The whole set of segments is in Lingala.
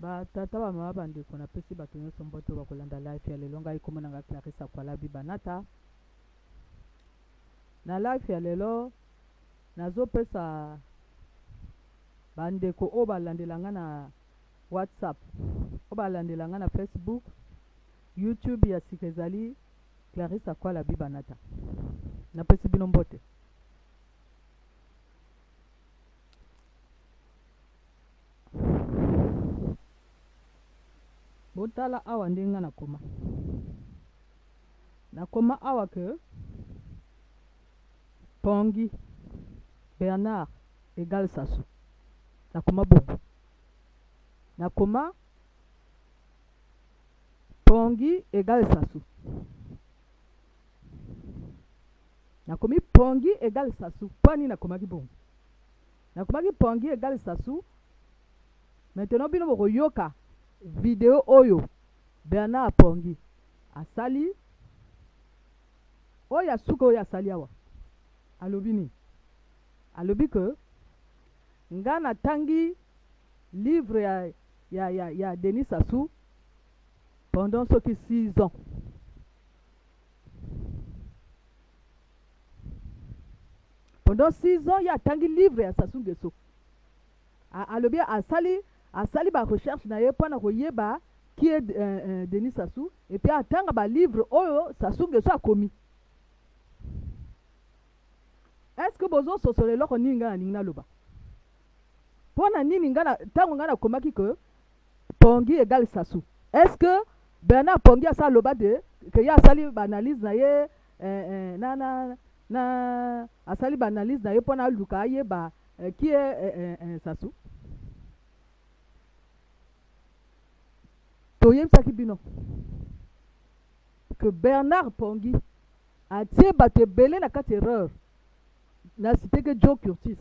batata bamama bandeko napesi bato nyonso mbote bakolanda life ya lelo ngai komona nga Clarisse Akwalabi Banata. Na life ya lelo nazopesa bandeko oyo balandelanga na WhatsApp, oyo balandelanga na Facebook, YouTube ya sika ezali Clarisse Akwalabi Banata. Napesi bino mbote. Botala awa ndenga nakoma awa ke Pongi Bernard égale Sassou. Nakoma bobo. Nakoma Pongi égale Sassou. Nakomi Pongi égale Sassou. Pani nakomaki bon. Nakomaki Pongi égale Sassou. Maintenant bino boko yoka vidéo oyo Bernard Pongi asali oya suka oya asali awa alobi ni alobi ke nga natangi livre ya Denis Sassou pendant soki 6 ans. Pendant 6 ans, il a tangi livre ya Sassou Nguesso. Alobi asali ba recherche na ye pana koyeba qui est Denis Sassou et puis atanga ba livre oyo Sassou Nguesso a commis. Est-ce que bozo sosole loko ninga ninga loba? Pona nini ngana tango ngana komaki que Pongi égale Sassou. Est-ce que Bernard Pongi a sa loba de que ya sali ba analyse na ye na asali ba analyse na ye pona luka yeba qui est Sassou? Toyem saki bino que Bernard Pongi a tie bato belé na kati erreur na cité que Joe Curtis.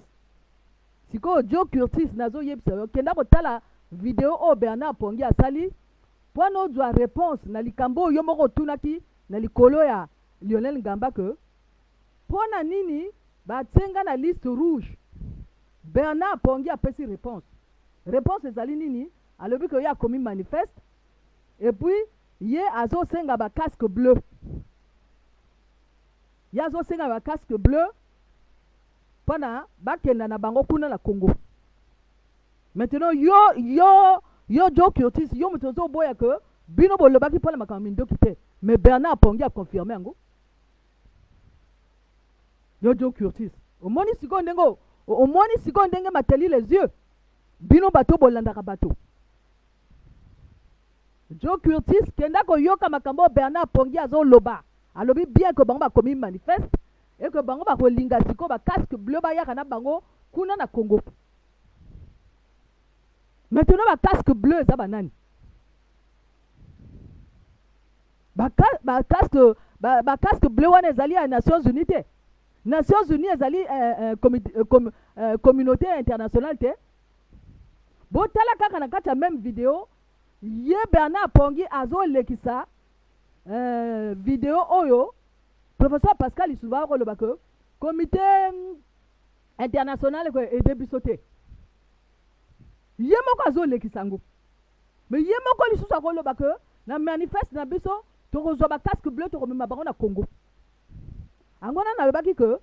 Siko Joe Curtis nazo yebisa kenda kotala vidéo o Bernard Pongi asali pona ozwa réponse na likambo yo moko tunaki na likolo ya Lionel Ngamba que pona nini batenga na liste rouge. Bernard Pongi a pesi réponse. Réponse ezali nini? Alobi que ya commis manifeste et puis ye azo senga ba casque bleu. Ya azo senga ba casque bleu pona bakenda na bango kuna na Congo. Maintenant yo Joe Curtis yo mutozo boya que bino bolobaki pona makambo ndoki te. Mais Bernard Pongi a confirmé ngo. Yo Joe Curtis. Omoni siko ndenge mateli les yeux. Bino bato bolandaka bato. Joe Curtis kenda ko yoka makambo Bernard Pongi azo loba. Alobi bien que bango ba commis manifeste et que bango ba kolinga siko ba casque bleu ba yaka na bango kuna na Congo. Maintenant ba casque bleu za banani. Ba casque bleu wana ezali à Nations Unies. Nations Unies ezali communauté internationale te. Botala kaka na kati ya même vidéo ye Bernard Pongi azo lekisa vidéo oyo professeur Pascal Isuba ko loba que comité international ko aider bisote ye moko azo lekisa ngo mais ye moko lisusu ko loba que na manifeste na biso to kozwa ba casque bleu to komema bango na Congo. Angona na lobaki que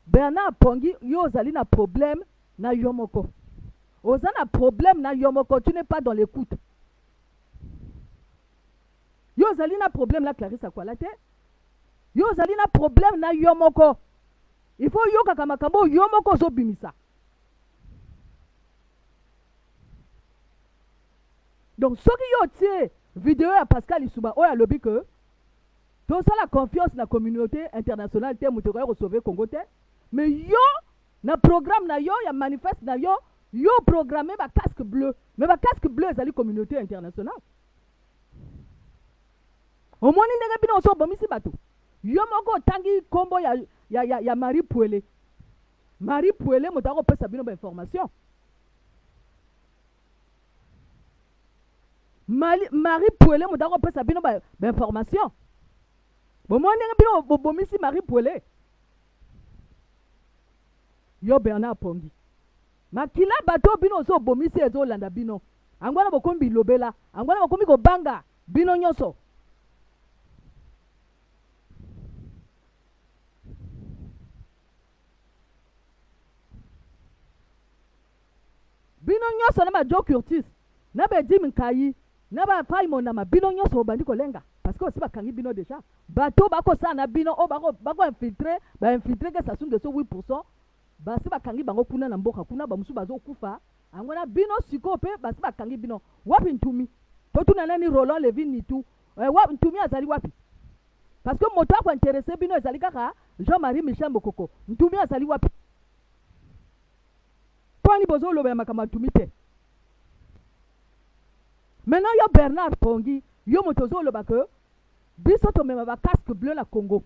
Bernard Pongi yo zali na problème na yo moko. Oza na problème na yo moko, tu n'es pas dans l'écoute. Yo zali na problème la Clarisse Akwalabi. Yo zali na problème na yo moko. Il faut yo kaka makambo yo moko zo bimisa. Donc soki yo tie vidéo ya Pascal Isuba oya lobi que to ça la confiance na communauté internationale te muto ko sauver Congo te. Mais yo na programme na yo ya manifeste na yo programmé ba casque bleu. Mais ba casque bleu ezali communauté internationale. Au moins ndenge bino so bomisi bato. Yo moko tangi kombo ya Marie Pouele. Marie Pouele motako pesa bino ba information. Marie Pouele motako pesa bino ba information. Bon moi ndenge bino bomisi Marie Pouele. Yo Bernard Pongi. Makila bato bino so bomisi ezo landa bino. angwana bokombi lobela angwana bokombi kobanga bino nyonso bino nyonso na ba Joe Curtis na ba Jim Nkayi na ba Fai Monama bino nyonso bandi kolenga parce que aussi bakangi bino déjà bato bakosala na bino o bako infiltrer que Sassou Nguesso 8% basi bakangi bango kuna na mboka kuna bamusu bazokufa angona bino siko pe basi bakangi bino wapi Ntumi totuna nani Roland Levin Nitu wapi Ntumi azali wapi parce que moto ako intéressé bino ezali kaka Jean-Marie Michel Mokoko Ntumi azali wapi Poni bozo lobe ya makama Ntumi te maintenant yo Bernard Pongi yo moto zo loba que biso to mema ba casque bleu na Congo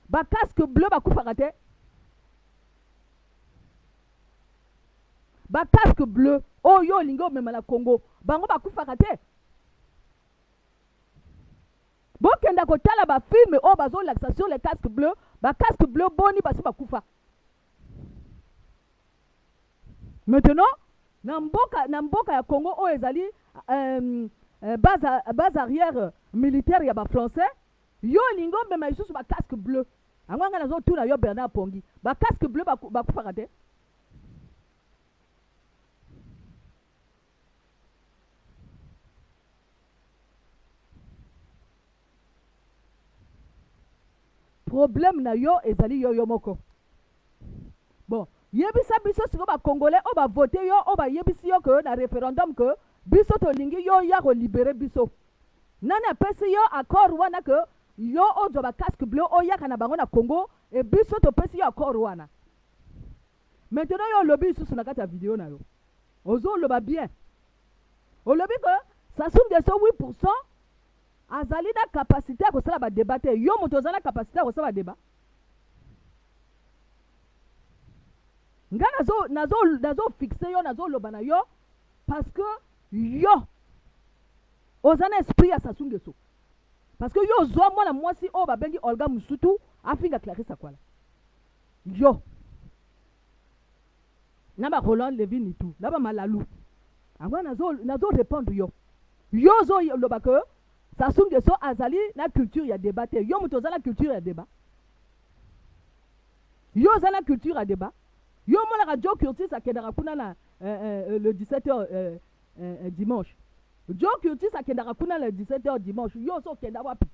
ba casque bleu ba kufaka te ba casque bleu oh yo lingo mema na Congo bango ba kufaka te bokenda kotala ba film o bazo laksa sur les casques bleus ba casque bleu boni basi ba kufa maintenant na mboka ya Congo o ezali base arrière militaire ya ba français yo lingo mema isusu ba casque bleu angwanga nazo tuna yo Bernard Pongi ba casque bleu ba kufaka te problème na yo ezali yo moko bon yebisa biso siko ba congolais o ba voter yo o ba yebisi yo que na référendum que biso to lingi yo ya ko libérer biso nani apesi yo accord wana que yo ozo ba casque bleu o ya kana bango na Congo et biso to pesi yo accord wana maintenant yo lobi susu na kata vidéo na yo ozo loba bien o lobi que Sassou Nguesso 8% azali na capacité ya kosala ba débat te yo moto ozala capacité ya kosala ba débat nga nazo fixe yo nazo loba na yo parce que yo ozana esprit ya Sassou Nguesso parce que yo zwa mwana mwasi o babengi Olga Musutu afinga Clarisse Akwala yo na ba Roland Levin Nitu na ba Malalu angwa nazo répondre yo zo loba que Sassou Nguesso azali na culture ya débat te yo moto ozala culture ya débat yo ozala culture ya débat yo mona Joe Curtis akendaka kuna na le 17h dimanche Joe Curtis akendaka kuna le 17h dimanche yo so kenda wapi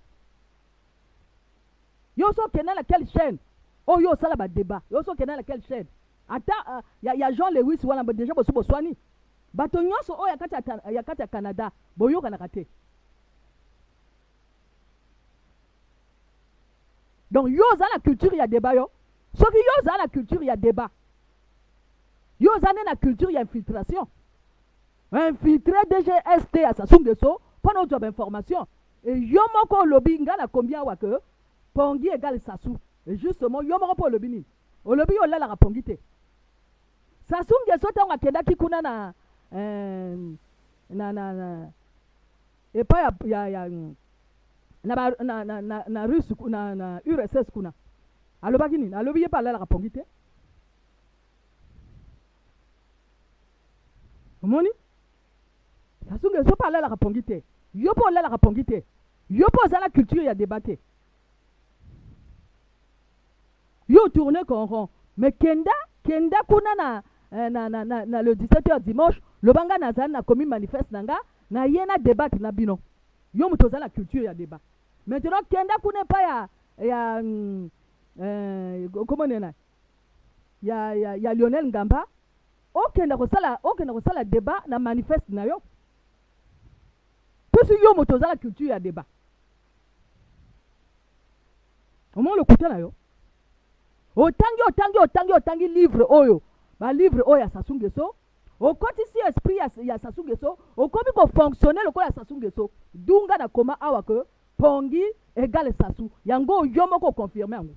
yo so kenda na quelle chaîne oh yo sala ba débat yo so kenda na quelle chaîne ata ya Jean Lewis wana déjà boso boswani bato nyonso o ya kati ya Canada boyoka na kate donc yo za la culture ya débat yo soki yo za la culture ya débat yo za na culture ya infiltration infiltrer DGST à Sassou Nguesso pour notre job information et yo moko lobby ngana combien wa que Pongi égale Sassou et justement yo moko pour lobby ni o lobby yo la Pongi te Sassou Nguesso tanga kenda kikuna na et pas ya na russe na URSS kuna alobaki nini alobi ye pa la Pongi te omoni Sassou Nguesso pa la Pongi te yo po la Pongi te yo po za la culture ya débatté yo tourner en rond mais kenda kuna na le 17h dimanche le banga nazana na commis manifeste nanga na yena débat na bino yo moto za la culture ya débat maintenant kenda kuna pa ya comment nena ya Lionel Ngamba okenda kosala débat na manifeste na yo puisque yo moto za la culture ya débat omo le kuta na yo otangi livre oyo ba livre oyo ya Sassou Nguesso okotisi esprit ya Sassou Nguesso okomi ko fonctionner lokola ya Sassou Nguesso dunga na koma awa que Pongi égale Sassou yango yo moko confirmer yango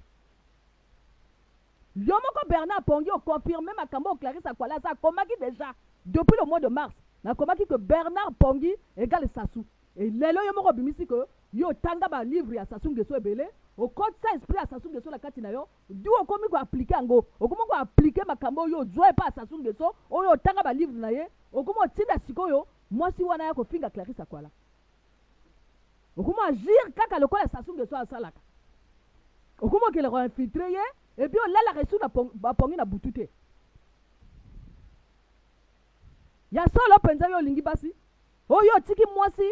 yo moko Bernard Pongi o confirmer makambo Clarisse Akwala ça komaki déjà depuis le mois de mars na komaki que Bernard Pongi égale Sassou et lelo yo moko bimisi que yo tanga ba livre ya Sassou Nguesso ebele o code ça esprit ya Sassou Nguesso la kati na yo du o komi ko appliquer yango o komi ko appliquer makambo yo joie pas Sassou Nguesso o yo tanga ba livre na ye o komi o tinda sikoyo mwasi wana ya kofinga Clarisse Akwala okuma agir kaka lokola Sassou Nguesso asalaka okuma okele ko infiltrer ye et puis olala resu na bapongi na butu te ya solo penza yo lingi basi oyo tiki mwasi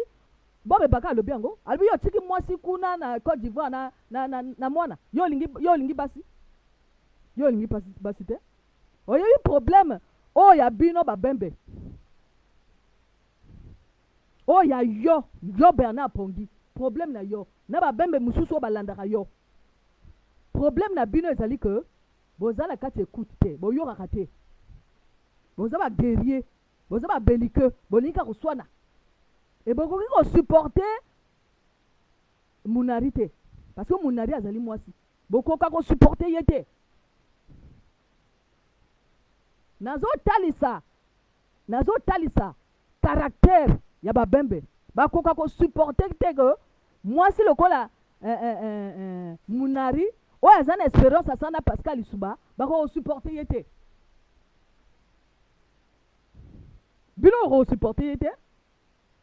bobe baka alobi yango alobi yo tiki mwasi kuna na Côte d'Ivoire na mwana yo lingi basi te oyo yi problème oya bino babembe oya yo Bernard Pongi problème na yo na babembe mususu o balandaka yo problème na bino ezali que bozala kati écoute te boyokaka te boza ba guerrier boza ba belliqueux bolinga koswana et bokoki kosupporter Munari te parce que Munari azali mwasi bokoka kosupporter ye te nazotalisa caractère ya babembe bakoka kosupporter te que mwasi lokola Munari oyo aza na espérance asa na Pascal Lisuba bakoka kosupporter ye te bino okosupporter ye te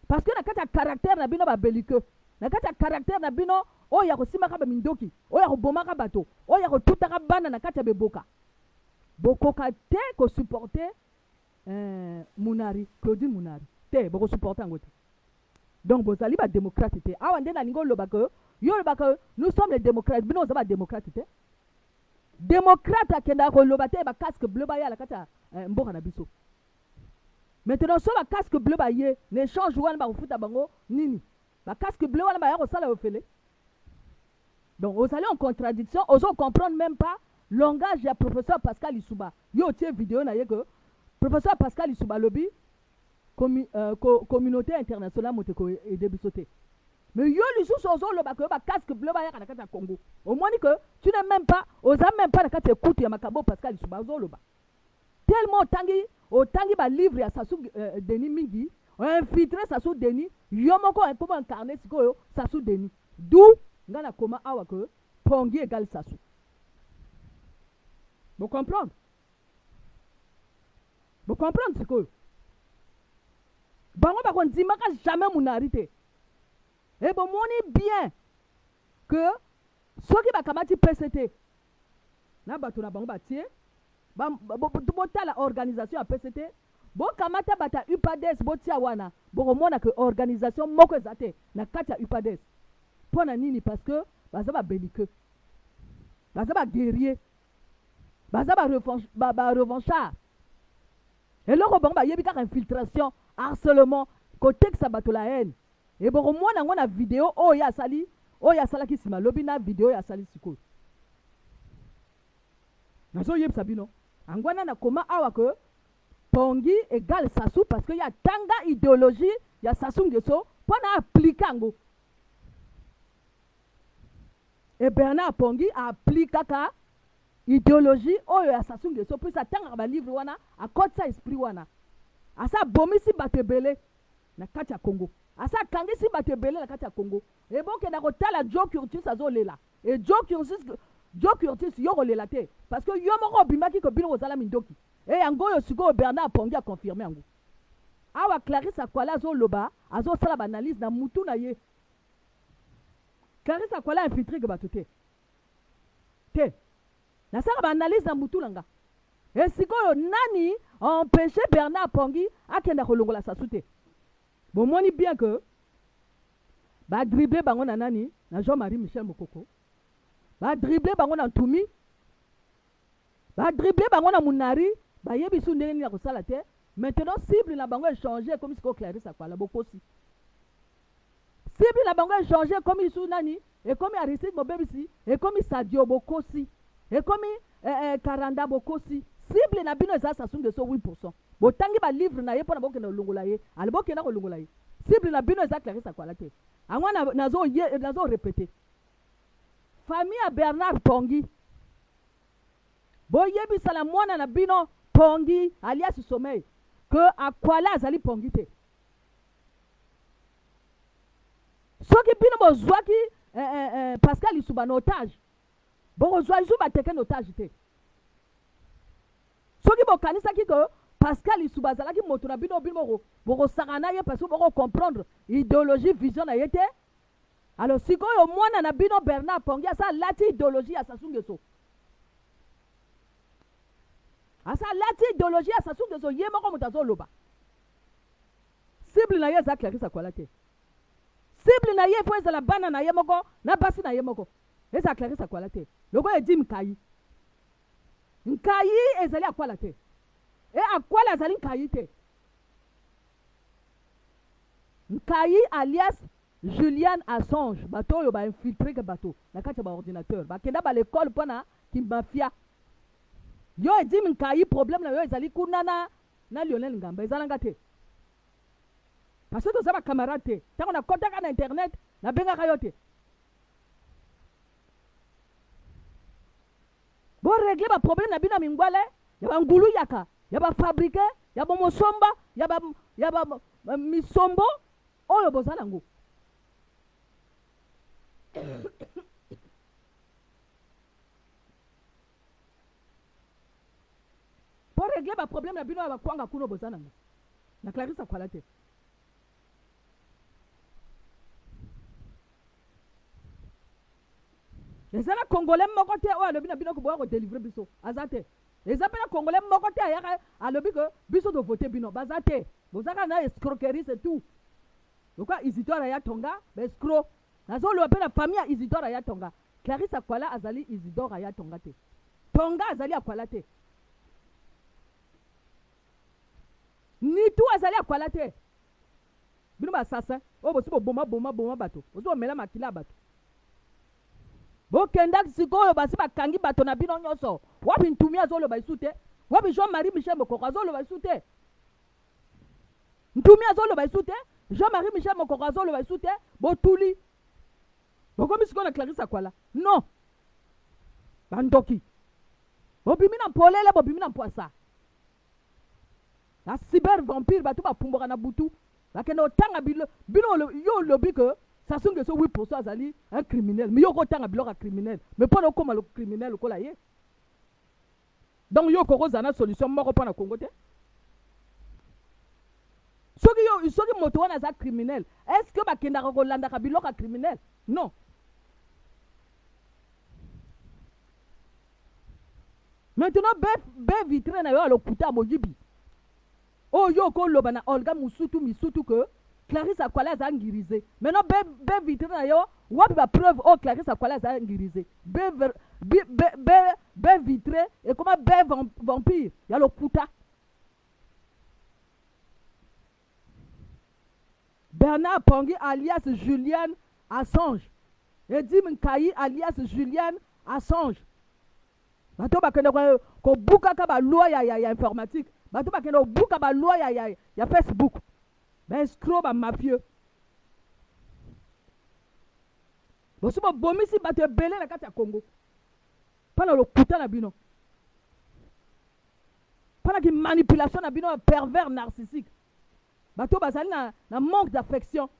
parce que na kati ya caractère na bino babelliqueux na kati ya caractère na bino oyo ya kosimaka bamindoki oyo ya kobomaka bato oyo ya kotutaka bana na kati ya beboka bokoka te kosupporter Claudine Munari te bokosupporter yango te donc bozali badémocrate te awa nde nalingi olobaka yo olobaka nous sommes les démocrates bino oza badémocrate te démocrate akendaka koloba te bacasque bleu baya na kati ya mboka na biso maintenant so bacasque bleu baye na échange wana bakofuta bango nini bacasque bleu wana baya kosala ofele donc ozali en contradiction ozo comprendre même pas langage ya professeur Pascal Lisuba yo tie vidéo na ye que professeur Pascal Lisuba lobi communauté internationale moteko et biso te mais yo lisusu ozoloba que bacasque bleu baya na kati ya Congo au moins que tu n'es même pas oza même pas na kati ya écoute ya makambo Pascal Lisuba ozoloba tellement otangi ba livre ya Sassou Denis mingi infiltré Sassou Denis yo moko comment incarner sikoyo Sassou Denis d'où ngana koma awa que Pongi égale Sassou vous comprenez sikoyo bango bakondimaka jamais Munari te et bomoni bien que soki bakamati PCT na bato na bango batie botala organisation ya PCT bokamata bata UPADES botia wana bokomona que organisation moko eza te na kati ya UPADES mpona nini parce que baza babelliqueux baza baguerrier baza barevanchard eloko bango bayebi kaka infiltration harcèlement kotekisa bato la haine e bokomona yango na video oyo asalaki nsima lobi na video oyo asali sikoyo nazoyebisa bino angwana na koma awa que Pongi égale Sassou parce que ya tanga idéologie ya Sassou Nguesso mpona aplika yango et Bernard Pongi applique kaka idéologie oyo ya Sassou Nguesso puis atangaka balivre wana akotisa esprit wana asa bomisi bato ebele na kati ya Congo asa akangisi bato ebele na kati ya Congo ebokenda kotala Joe Curtis azolela e Joe Curtis yo kolela te parce que yo moko obimaki ko bino kozala mindoki e yango oyo sikoyo Bernard Pongi akonfirme yango awa Clarisse Akwala azoloba azosala baanalyse na mutu na ye Clarisse Akwala infiltrike bato te nasala baanalyse na mutu nanga e sikoyo nani empêché Bernard Pongi akenda kolongola Sassou te bomoni bien que badrible bango na nani na Jean-Marie Michel Mokoko badrible bango na Ntumi badrible bango na Munari bayebi su ndenge nini ya kosala te maintenant cible na bango échanger comme sikoyo Clarisse Akwala bokosi cible na bango échanger comme isu nani et comme Aristide Mobebisi et comme Sadio bokosi et comme Karanda bokosi cible na bino eza Sassou Nguesso 8%. Botangi ba livre na ye mpona bokenda kolongola ye. Ali bokenda kolongola ye. Cible na bino eza Clarisse Akwala te. Angwa nazo répéter. Famille ya Bernard Pongi. Boyebisa la mwana na bino Pongi alias Sommeil que Akwala azali Pongi te. Soki bino bozwaki Pascal Lisuba na otage. Bokozwa Lisuba teke na otage te. Soki bokanisaki que Pascal Isuba azalaki moto na bino bino bokosaka na ye parce que boko comprendre idéologie vision na ye te. Alors sikoyo mwana na bino Bernard Pongi asa lati idéologie ya Sassou Nguesso. Asa lati idéologie ya Sassou Nguesso ye moko moto azoloba. Cible na ye za Clarisse Akwala te. Cible na ye fo ezala bana na ye moko na basi na ye moko. Eza Clarisse Akwala te. Loko edi Nkayi. Nkayi ezali Akwala te. E Akwala ezali Nkayi te. Nkayi alias Julian Assange, bateau yo ba infiltré que bateau, na kati ba ordinateur, ba kenda ba l'école pona ki mafia. Yo edi Nkayi problème na yo ezali kunana na Lionel Ngamba ezalanga te. Parce que ça va camarade te. Tant on a contact na internet, na benga kayote. Bon régler ba problème na bina mingwale, ya ba ngulu yaka, ya ba fabriquer, ya ba mosomba, ya ba misombo, oyo bozala ngo. Pour régler le problème, il y a un kuno bozana. Na Clarisse Akwala te. Les ala Congolais moko te o alobi na bino ko boya ko délivrer biso. Azate. Les appels Congolais moko te ya alobi ko biso do voter bino. Bazate. Bozaka na escroquerie c'est tout. Pourquoi Isidore ya Tonga, escroc. Nazo lo appelle la famille Isidore ya Tonga. Clarisse Akwala azali Isidore ya Tonga te. Tonga azali Akwala te. Ni tout azali Akwala te. Bino ba assassin. O bosi bo boma bato. Bosi bo mela makila bato. Bo kenda sikoyo basi ba kangi bato na bino nyoso. Wapi ntumi azolo ba isute. Wapi Jean-Marie Michel Mokoko azolo ba isute. Ntumi azolo ba isute. Jean-Marie Michel Mokoko azolo ba isute. Bo tuli. Boko misiko na Clarisse Akwala. Non. Bandoki. Bobimi na polele bobimi na poisa. La cyber vampire batu ba pumboka na butu. Bakena otanga bino yo lobi que Sassou Nguesso 8% azali un criminel. Mais yo ko tanga biloko criminel. Mais pas comme le criminel ko la ye. Donc yo ko zana solution moko pa na Congo te. Soki moto wana za criminel. Est-ce que bakenda ko landa ka biloko criminel? Non. Maintenant be vitre na yo alokuta mojibi. Oh yo ko loba na Olga Misutu que Clarisse Akwala za ngirize. Maintenant be vitre na yo wapi ba preuve oh Clarisse Akwala za ngirize. Be vitre et comment be vampire ya lokuta. Bernard Pongi alias Julian Assange. Edim Nkayi alias Julian Assange. Bato bakenda ko buka ka ba loi ya informatique. Bato bakenda ko buka ba loi ya Facebook. Ben escroc ba mafieux. Boso ba bomisi bato belé na kati ya Congo. Pana lo kuta na bino. Pana ki manipulation na bino pervers narcissique. Bato bazali na manque d'affection.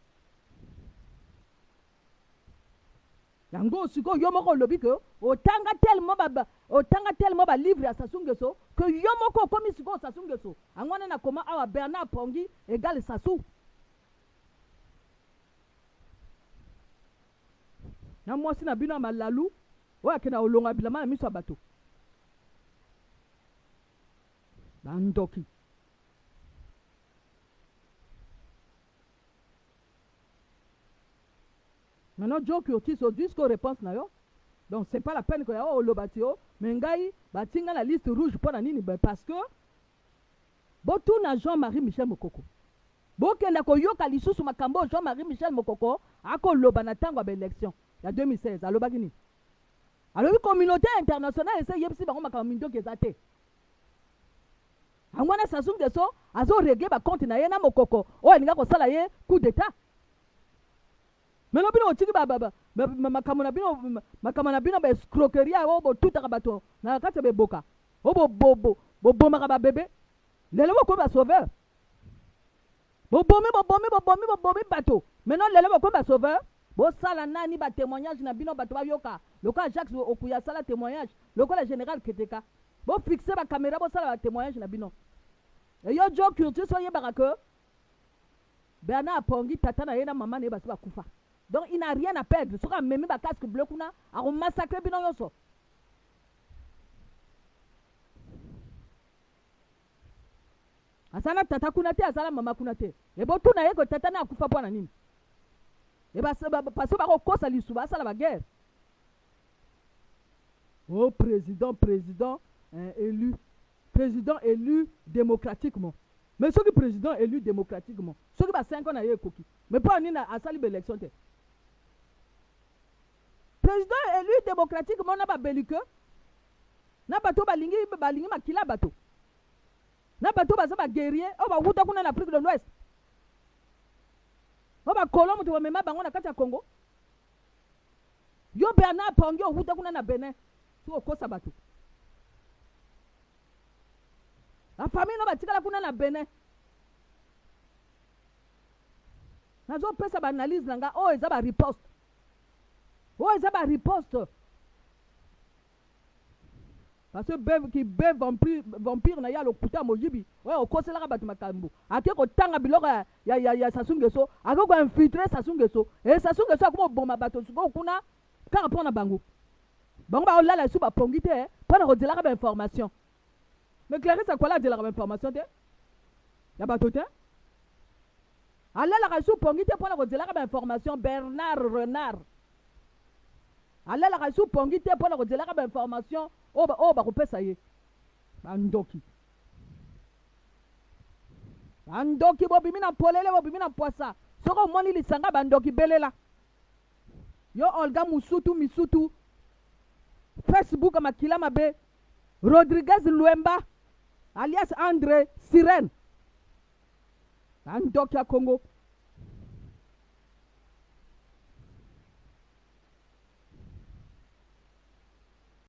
Yango siko yo moko lobi que otanga tellement ba livre à Sassou Nguesso que yo moko komi siko Sassou Nguesso. Angwana na koma awa Bernard Pongi égale Sassou. Na mwasi na bino malalu oya kena olonga bilama na miso bato. Bandoki. Maintenant, Joe Curtis au disque réponse na yo. Donc c'est pas la peine que yo lo batio, mais ngai batinga la liste rouge pour nini parce que botu na Jean-Marie Michel Mokoko. Bokenda ko yoka lisusu makambo Jean-Marie Michel Mokoko ako loba na tango ba élection ya 2016 aloba kini. Alors communauté internationale essaye yebisi bango makambo mindo kezate. Angwana Sassou Nguesso azo régler ba compte na ye na Mokoko. O elinga ko sala ye coup d'état. Mais non bino otiki makamona bino ba escroquerie o bo tutaka bato na kati be boka o bo bomaka ba bébé lelo ko ba sauveur bo bomi bato maintenant lelo ko ba sauveur bo sala nani ba témoignage na bino bato ba yoka loka Jacques Okuya sala témoignage loka la général Keteka bo fixer ba caméra bo sala ba témoignage na bino Et yo Joe Curtis so yebaka que Bernard Apongi tata na yena maman ne basi ba kufa. Donc il n'a rien à perdre. Soka memi ba casque bleu kuna a massacrer bino yoso. Asana tata kuna te asala mama kuna te. E bo tuna yeko tata na kufa pona nini? E ba parce ba ko kosa lisuba asala ba guerre. Oh président élu. Président élu démocratiquement. Mais ceux qui président élu démocratiquement, ceux qui va 5 ans à y coquille. Mais pas en à sali l'élection. Président élu démocratiquement n'a pas belliqueux. N'a pas tout balingi makila bateau. N'a pas tout ba guerrier. On va wuta kuna l'Afrique de l'Ouest. On va colombe to mema bango na kati ya Congo. Yo Bernard Apongi o wuta kuna na Benin. So ko sabato. La famille no batikala kuna na Benin. Nazo pesa ba analyse nanga oh eza ba riposte. Oh eza ba riposte. Parce que bev qui bev vampire na ya lokuta mojibi. Ouais okosela ka batu makambo. Ake ko tanga biloko ya Sassou Nguesso, ake ko infiltrer Sassou Nguesso. Et Sassou Nguesso ko bomba bato suko kuna ka rapona bango. Bango ba olala su ba pongite pona ko dela ka information. Mais Clarisse a quoi là de la information de la batote Allah la raison pour ngite pour la de la information Bernard Renard Allah la raison pour ngite pour la de la information oh ba couper ça y est andoki bo bimina polele bo bimina poisa soko moni lisanga bandoki belela yo Olga Misutu Facebook makila mabe Rodriguez Luemba alias André Sirène. Andokia Congo.